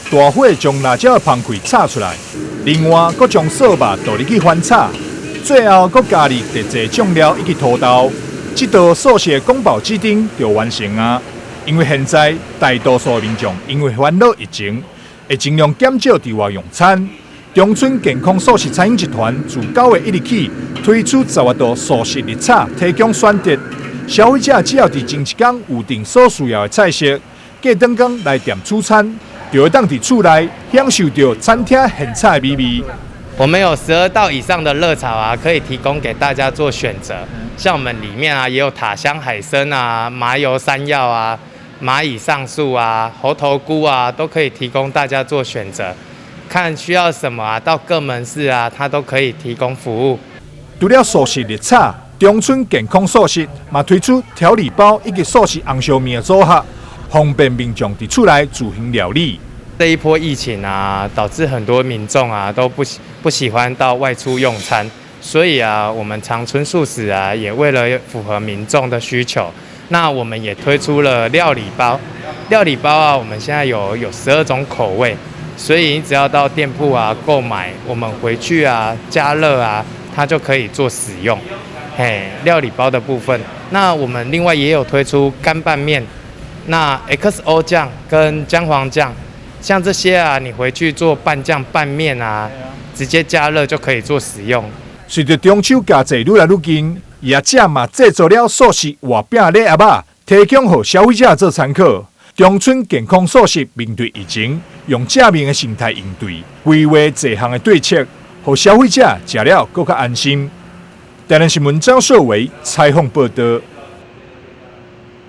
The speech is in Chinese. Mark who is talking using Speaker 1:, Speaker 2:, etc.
Speaker 1: 大火将辣椒的芳气炒出来，另外佫将素肉倒入去翻炒，最后佫加入特制酱料以及土豆，这道素食宫保鸡丁就完成啊！因为现在大多数民众因为烦恼疫情，会尽量减少伫外用餐。中村健康素食餐饮集团自9月1日起推出10道素食日菜，提供选择。消费者只要伫前一天预定所需要的菜色，过当天来店取餐，就会当伫厝内享受到餐厅现炒的美味。
Speaker 2: 我们有12道以上的热炒啊，可以提供给大家做选择。像我们里面啊，也有塔香海参啊、麻油山药啊、蚂蚁上树啊、猴头菇啊，都可以提供大家做选择。看需要什么啊，到各门市啊，它都可以提供服务。
Speaker 1: 除了素食日菜，中村健康素食嘛推出调理包以及素食红烧面的组合，方便民众伫厝内自行料理。
Speaker 2: 这一波疫情啊，导致很多民众啊都不喜欢到外出用餐，所以啊，我们长春素食啊也为了符合民众的需求，那我们也推出了料理包。料理包啊，我们现在有12种口味，所以你只要到店铺啊购买，我们回去啊加热啊，它就可以做使用。料理包的部分，那我们另外也有推出干拌面，那 XO 酱跟姜黄酱。像这些啊，你回去做拌酱拌面啊，直接加热就可以做使用。
Speaker 1: 随着中秋佳节愈来愈近，业者嘛制作了素食画饼礼盒仔，提供给消费者做参考。中村健康素食面对疫情，用正面的心态应对，规划多项的对策，让消费者食了更加安心。台南新闻张硕维采访报道。